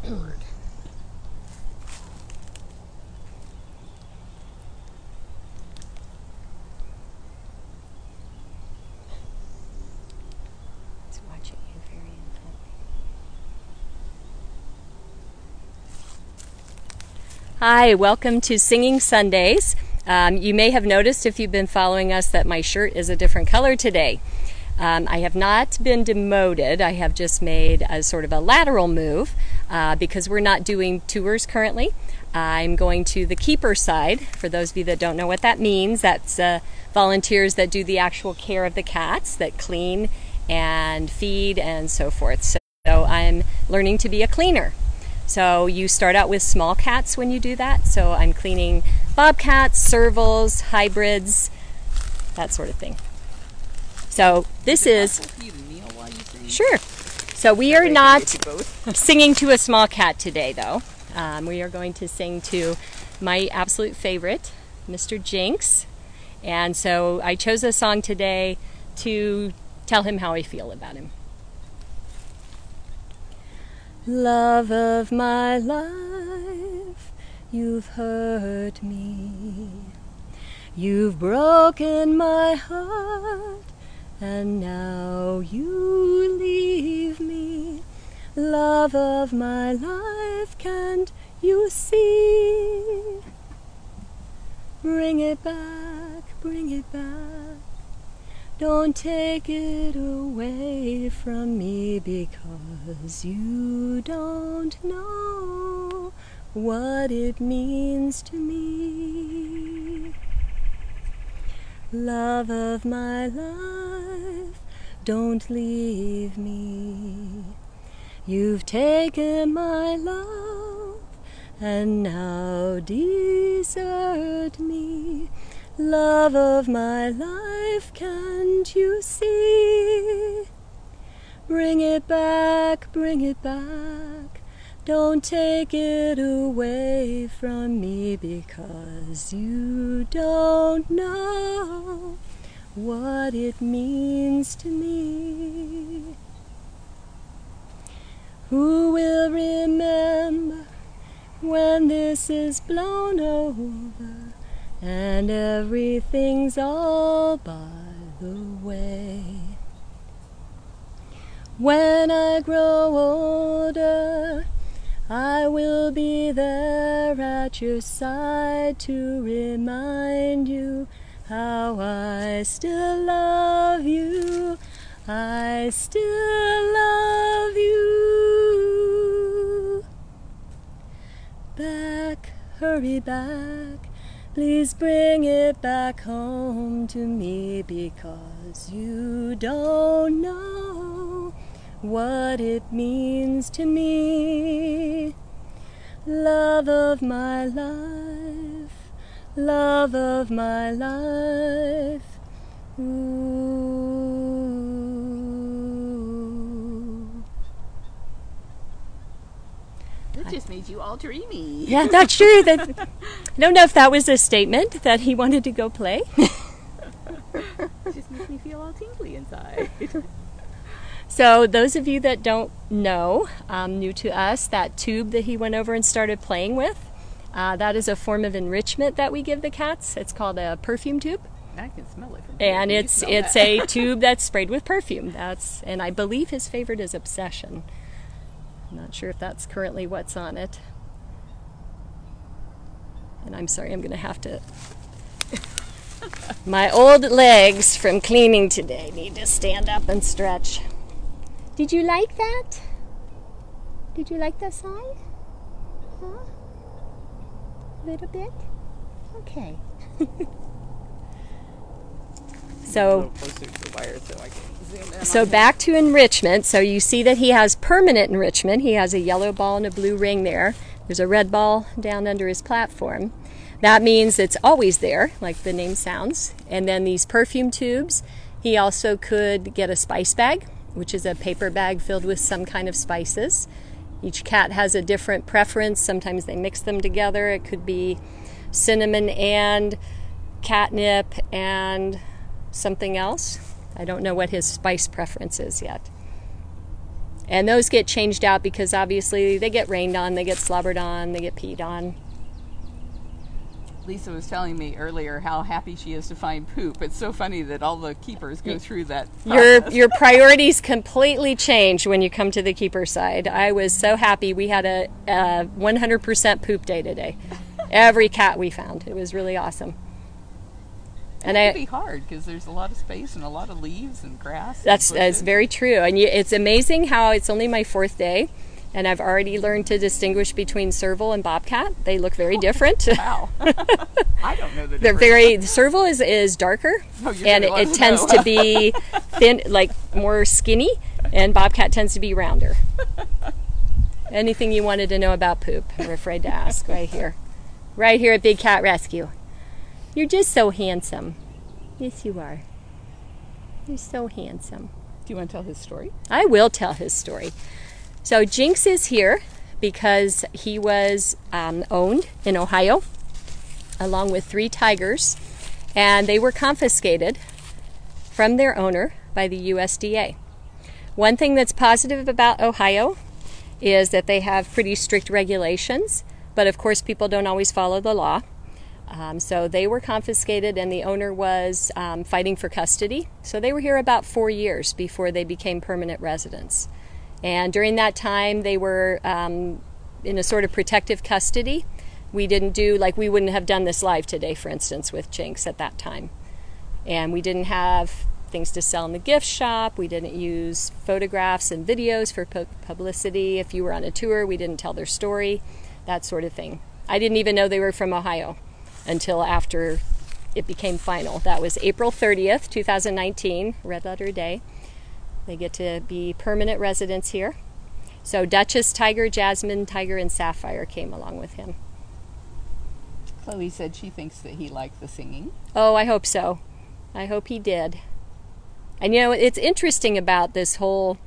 Lord. It's watching you very intently. Hi, welcome to Singing Sundays. You may have noticed if you've been following us that my shirt is a different color today. I have not been demoted. I have just made a sort of a lateral move because we're not doing tours currently. I'm going to the keeper side. For those of you that don't know what that means, that's volunteers that do the actual care of the cats, that clean and feed and so forth. So I'm learning to be a cleaner. So you start out with small cats when you do that. So I'm cleaning bobcats, servals, hybrids, that sort of thing. So this is, sure. So we are not singing to a small cat today though. We are going to sing to my absolute favorite, Mr. Jinx. And so I chose a song today to tell him how I feel about him. Love of my life, you've hurt me. You've broken my heart, and now you leave me. Love of my life, can't you see? Bring it back, bring it back. Don't take it away from me, because you don't know what it means to me. Love of my life, don't leave me. You've taken my love and now desert me. Love of my life, can't you see? Bring it back, bring it back. Don't take it away from me, because you don't know what it means to me. Who will remember when this is blown over and everything's all by the way? When I grow older, I will be there at your side to remind you how I still love you. I still love you. Back, hurry back. Please bring it back home to me, because you don't know what it means to me. Love of my life, love of my life. Ooh. That just made you all dreamy. Yeah, that's true. I don't know if that was a statement that he wanted to go play. It just makes me feel all tingly inside. So those of you that don't know, new to us, that tube that he went over and started playing with, that is a form of enrichment that we give the cats. It's called a perfume tube. I can smell it from here. And it's a tube that's sprayed with perfume. And I believe his favorite is Obsession. I'm not sure if that's currently what's on it. And I'm sorry, I'm going to have to... My old legs from cleaning today need to stand up and stretch. Did you like that? Did you like that song? Huh? A little bit? Okay. So back to enrichment. So you see that he has permanent enrichment. He has a yellow ball and a blue ring there. There's a red ball down under his platform. That means it's always there, like the name sounds. And then these perfume tubes, he also could get a spice bag, which is a paper bag filled with some kind of spices. Each cat has a different preference. Sometimes they mix them together. It could be cinnamon and catnip and something else. I don't know what his spice preference is yet. And those get changed out because obviously they get rained on, they get slobbered on, they get peed on. Lisa was telling me earlier how happy she is to find poop. It's so funny that all the keepers go through that process. Your priorities completely change when you come to the keeper side. I was so happy. We had a 100% poop day today. Every cat we found. It was really awesome. And it can be hard because there's a lot of space and a lot of leaves and grass. That's very true. And it's amazing how it's only my 4th day. And I've already learned to distinguish between serval and bobcat. They look very different. Wow. I don't know the difference. The serval is darker, and it to tends to be thin, like more skinny, and bobcat tends to be rounder. Anything you wanted to know about poop, we're afraid to ask right here. Right here at Big Cat Rescue. You're just so handsome. Yes, you are. You're so handsome. Do you want to tell his story? I will tell his story. So Jinx is here because he was owned in Ohio along with 3 tigers, and they were confiscated from their owner by the USDA. One thing that's positive about Ohio is that they have pretty strict regulations, but of course people don't always follow the law. So they were confiscated, and the owner was fighting for custody. So they were here about 4 years before they became permanent residents. And during that time, they were in a sort of protective custody. We didn't do, like we wouldn't have done this live today, for instance, with Jinx at that time. And we didn't have things to sell in the gift shop. We didn't use photographs and videos for publicity. If you were on a tour, we didn't tell their story, that sort of thing. I didn't even know they were from Ohio until after it became final. That was April 30th, 2019, Red Letter Day. They get to be permanent residents here. So Duchess Tiger, Jasmine Tiger, and Sapphire came along with him. Chloe said she thinks that he liked the singing. Oh, I hope so. I hope he did. And you know, it's interesting about this whole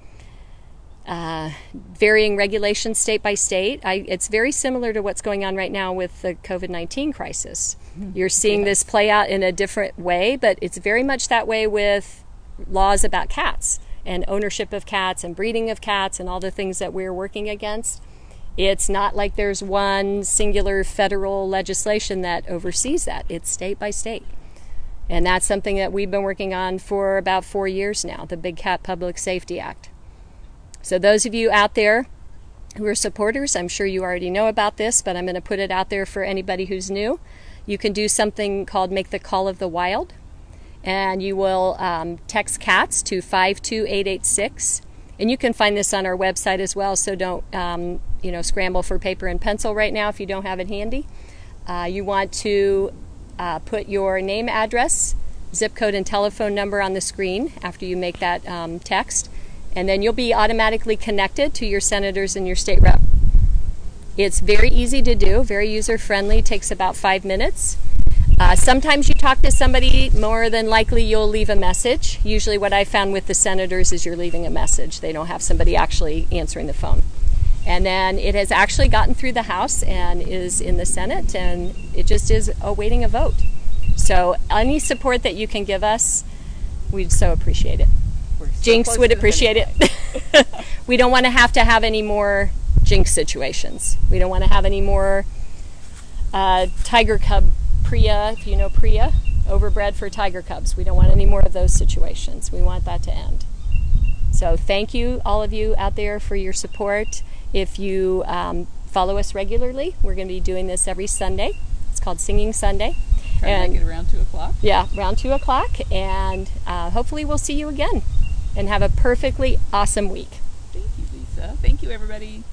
varying regulations state by state. It's very similar to what's going on right now with the COVID-19 crisis. You're seeing this play out in a different way, but it's very much that way with laws about cats and ownership of cats and breeding of cats and all the things that we're working against. It's not like there's one singular federal legislation that oversees that. It's state by state. And that's something that we've been working on for about 4 years now, the Big Cat Public Safety Act. So those of you out there who are supporters, I'm sure you already know about this, but I'm going to put it out there for anybody who's new. You can do something called Make the Call of the Wild. And you will text CATS to 52886. And you can find this on our website as well, so don't scramble for paper and pencil right now if you don't have it handy. You want to put your name, address, zip code, and telephone number on the screen after you make that text. And then you'll be automatically connected to your senators and your state rep. It's very easy to do, very user-friendly, takes about 5 minutes. Sometimes you talk to somebody, more than likely you'll leave a message. Usually what I found with the senators is you're leaving a message. They don't have somebody actually answering the phone. And then it has actually gotten through the House and is in the Senate, and it just is awaiting a vote. So any support that you can give us, we'd so appreciate it. Jinx would appreciate it. We don't want to have any more Jinx situations. We don't want to have any more tiger cub Priya, if you know Priya, overbred for tiger cubs. We don't want any more of those situations. We want that to end. So thank you, all of you out there, for your support. If you follow us regularly, we're going to be doing this every Sunday. It's called Singing Sunday. Try to make it around 2 o'clock. Yeah, around 2 o'clock. And hopefully we'll see you again. And have a perfectly awesome week. Thank you, Lisa. Thank you, everybody.